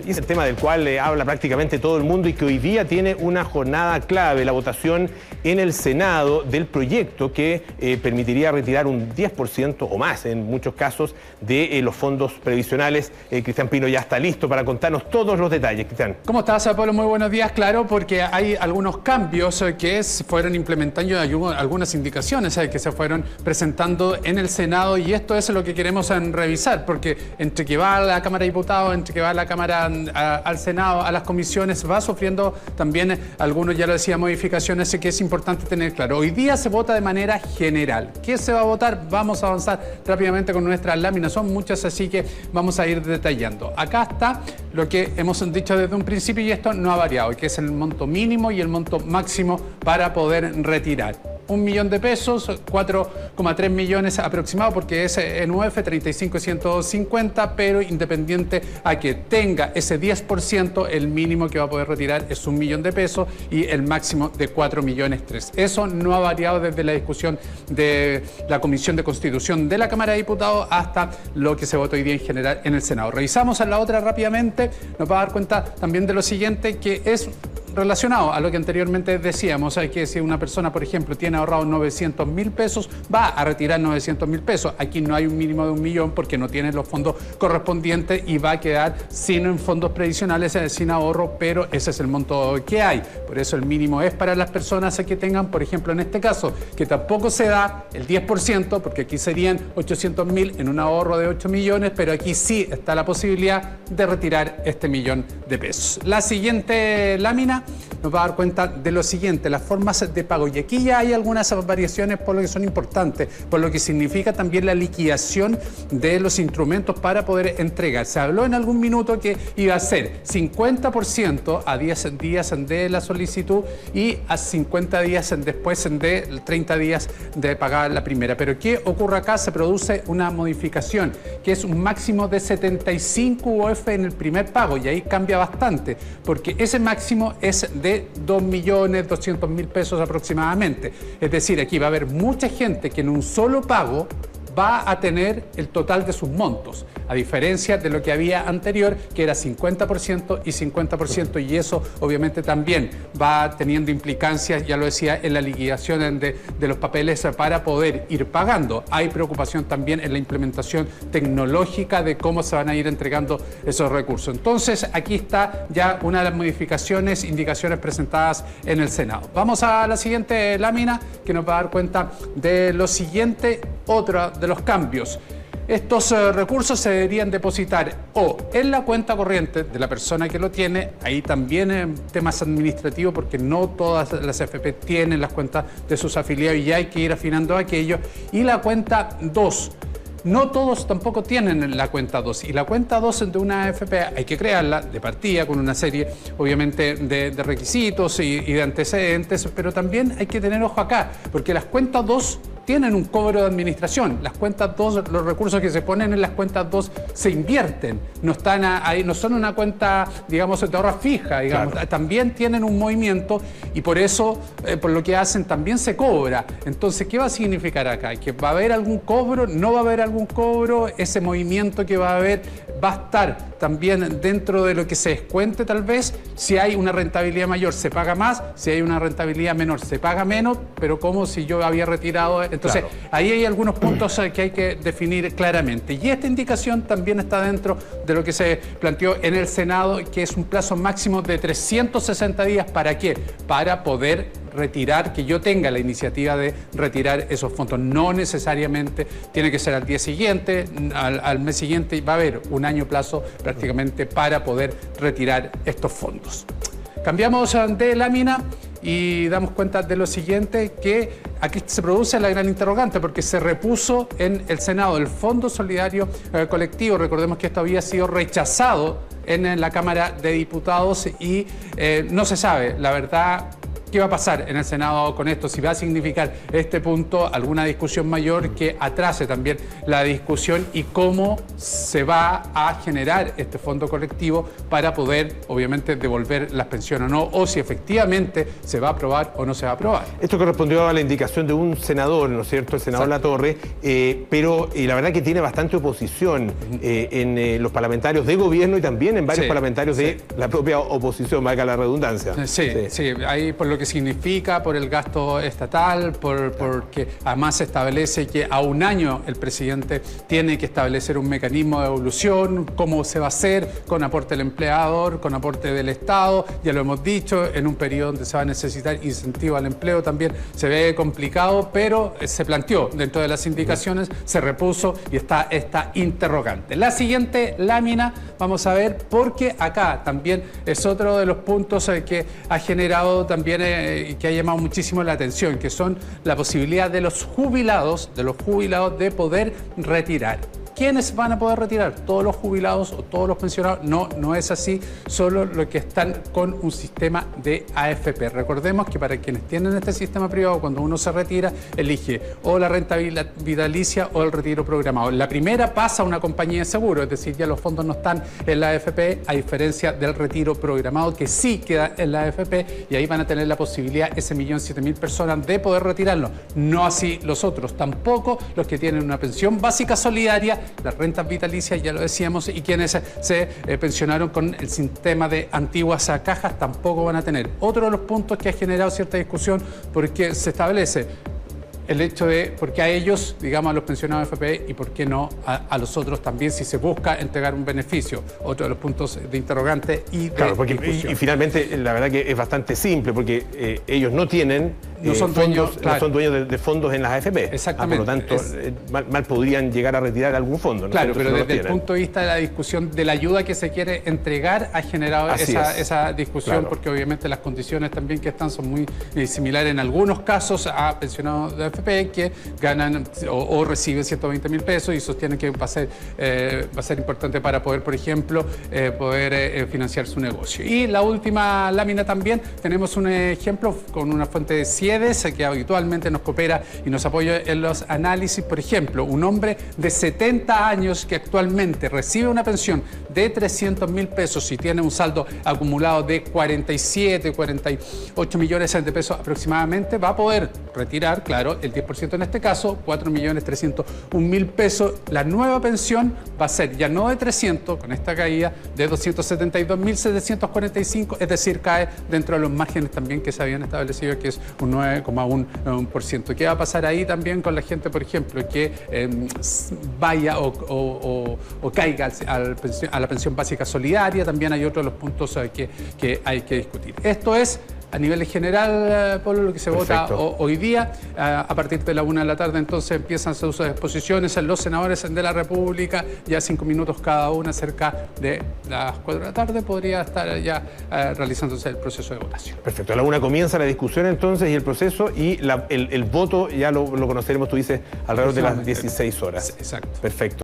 Y es el tema del cual habla prácticamente todo el mundo y que hoy día tiene una jornada clave, la votación en el Senado del proyecto que permitiría retirar un 10% o más en muchos casos de los fondos previsionales. Cristian Pino ya está listo para contarnos todos los detalles. Cristian. ¿Cómo estás, Pablo? Muy buenos días. Claro, porque hay algunos cambios que fueron implementando algunas indicaciones que se fueron presentando en el Senado, y esto es lo que queremos revisar, porque entre que va a la Cámara de Diputados, entre que va a la Cámara al Senado, a las comisiones, va sufriendo también algunos, ya lo decía, modificaciones que es importante tener claro. Hoy día se vota de manera general. ¿Qué se va a votar? Vamos a avanzar rápidamente con nuestras láminas. Son muchas, así que vamos a ir detallando. Acá está lo que hemos dicho desde un principio y esto no ha variado, que es el monto mínimo y el monto máximo para poder retirar. 1 millón de pesos, 4,3 millones aproximado, porque es en UF 35.150, pero independiente a que tenga ese 10%, el mínimo que va a poder retirar es 1 millón de pesos y el máximo de 4,3 millones. Eso no ha variado desde la discusión de la Comisión de Constitución de la Cámara de Diputados hasta lo que se votó hoy día en general en el Senado. Revisamos a la otra rápidamente, nos va a dar cuenta también de lo siguiente, que es relacionado a lo que anteriormente decíamos. Hay que si una persona, por ejemplo, tiene ahorrado 900.000 pesos, va a retirar 900.000 pesos. Aquí no hay un mínimo de 1 millón porque no tiene los fondos correspondientes y va a quedar sin fondos previsionales, sin ahorro, pero ese es el monto que hay. Por eso el mínimo es para las personas que tengan, por ejemplo, en este caso, que tampoco se da el 10%, porque aquí serían 800.000 en un ahorro de 8 millones, pero aquí sí está la posibilidad de retirar este 1 millón de pesos. La siguiente lámina nos va a dar cuenta de lo siguiente, las formas de pago. Y aquí ya hay algunas variaciones por lo que son importantes, por lo que significa también la liquidación de los instrumentos para poder entregar. Se habló en algún minuto que iba a ser 50% a 10 días de la solicitud y a 50 días después de 30 días de pagar la primera. Pero ¿qué ocurre acá? Se produce una modificación, que es un máximo de 75 UF en el primer pago, y ahí cambia bastante, porque ese máximo es de 2.200.000 pesos aproximadamente. Es decir, aquí va a haber mucha gente que en un solo pago va a tener el total de sus montos, a diferencia de lo que había anterior, que era 50% y 50%, y eso obviamente también va teniendo implicancias, ya lo decía, en la liquidación de los papeles para poder ir pagando. Hay preocupación también en la implementación tecnológica de cómo se van a ir entregando esos recursos. Entonces, aquí está ya una de las modificaciones, indicaciones presentadas en el Senado. Vamos a la siguiente lámina, que nos va a dar cuenta de lo siguiente. Otra de los cambios: estos recursos se deberían depositar o en la cuenta corriente de la persona que lo tiene, ahí también temas administrativos, porque no todas las AFP tienen las cuentas de sus afiliados y hay que ir afinando aquello, y la cuenta 2. No todos tampoco tienen la cuenta 2, y la cuenta 2 de una AFP hay que crearla de partida con una serie, obviamente, de requisitos y de antecedentes, pero también hay que tener ojo acá, porque las cuentas 2 tienen un cobro de administración. Las cuentas 2, los recursos que se ponen en las cuentas 2 se invierten, no están ahí, no son una cuenta, digamos, de ahorro fija, digamos. Claro. También tienen un movimiento y por eso, por lo que hacen, también se cobra. Entonces, ¿qué va a significar acá? ¿Que va a haber algún cobro? ¿No va a haber algún cobro? Ese movimiento que va a haber va a estar también dentro de lo que se descuente, tal vez. Si hay una rentabilidad mayor, se paga más; si hay una rentabilidad menor, se paga menos, pero como si yo había retirado. Entonces, claro, ahí hay algunos puntos que hay que definir claramente. Y esta indicación también está dentro de lo que se planteó en el Senado, que es un plazo máximo de 360 días. ¿Para qué? Para poder retirar, que yo tenga la iniciativa de retirar esos fondos. No necesariamente tiene que ser al día siguiente, al mes siguiente. Va a haber un año plazo prácticamente para poder retirar estos fondos. Cambiamos de lámina y damos cuenta de lo siguiente, que aquí se produce la gran interrogante, porque se repuso en el Senado el Fondo Solidario Colectivo. Recordemos que esto había sido rechazado en la Cámara de Diputados y no se sabe, la verdad, ¿Qué va a pasar en el Senado con esto? Si va a significar este punto alguna discusión mayor que atrase también la discusión y cómo se va a generar este fondo colectivo para poder, obviamente, devolver las pensiones o no, o si efectivamente se va a aprobar o no se va a aprobar. Esto correspondió a la indicación de un senador, ¿no es cierto?, el senador Latorre, pero la verdad que tiene bastante oposición en los parlamentarios de gobierno y también en varios parlamentarios de la propia oposición, valga la redundancia. Sí, ahí por lo que significa, por el gasto estatal, porque además se establece que a un año el presidente tiene que establecer un mecanismo de evolución, cómo se va a hacer, con aporte del empleador, con aporte del Estado, ya lo hemos dicho, en un periodo donde se va a necesitar incentivo al empleo también se ve complicado, pero se planteó dentro de las indicaciones, se repuso y está esta interrogante. La siguiente lámina, vamos a ver, porque acá también es otro de los puntos que ha generado también y que ha llamado muchísimo la atención, que son la posibilidad de los jubilados de poder retirar. ¿Quiénes van a poder retirar? ¿Todos los jubilados o todos los pensionados? No, no es así, solo los que están con un sistema de AFP. Recordemos que para quienes tienen este sistema privado, cuando uno se retira, elige o la renta vitalicia o el retiro programado. La primera pasa a una compañía de seguro, es decir, ya los fondos no están en la AFP, a diferencia del retiro programado, que sí queda en la AFP, y ahí van a tener la posibilidad, ese 1.007.000 personas, de poder retirarlo. No así los otros, tampoco los que tienen una pensión básica solidaria, las rentas vitalicias, ya lo decíamos, y quienes se pensionaron con el sistema de antiguas cajas tampoco van a tener. Otro de los puntos que ha generado cierta discusión, porque se establece el hecho de por qué a ellos, digamos a los pensionados de FP, y por qué no a los otros también, si se busca entregar un beneficio. Otro de los puntos de interrogante y de discusión. Y finalmente, la verdad que es bastante simple, porque ellos no tienen no son fondos, dueños, no son dueños de fondos en las AFP. Exactamente. Por lo tanto, mal podrían llegar a retirar algún fondo, ¿no? Claro, pero no desde el punto de vista de la discusión de la ayuda que se quiere entregar, ha generado esa discusión, claro, porque obviamente las condiciones también que están son muy similares en algunos casos a pensionados de AFP que ganan o reciben 120.000 pesos y sostienen que va a ser importante para poder, por ejemplo, poder financiar su negocio. Y la última lámina también, tenemos un ejemplo con una fuente de CIEDES que habitualmente nos coopera y nos apoya en los análisis. Por ejemplo, un hombre de 70 años que actualmente recibe una pensión de 300.000 pesos y tiene un saldo acumulado de 48 millones de pesos aproximadamente, va a poder retirar, claro, el 10% en este caso, 4.301.000 pesos. La nueva pensión va a ser ya no de 300, con esta caída, de 272.745, es decir, cae dentro de los márgenes también que se habían establecido, que es un 9,1%. ¿Qué va a pasar ahí también con la gente, por ejemplo, que vaya o caiga a la pensión básica solidaria? También hay otros de los puntos que hay que discutir. Esto es a nivel general, Pablo, lo que se vota hoy día. A partir de la 1 de la tarde, entonces, empiezan sus exposiciones en los senadores de la República, ya 5 minutos cada una, cerca de las 4 de la tarde, podría estar ya realizándose el proceso de votación. Perfecto. A la 1 comienza la discusión entonces y el proceso, y el voto ya lo conoceremos, tú dices, alrededor de las 16 horas. Exacto. Perfecto.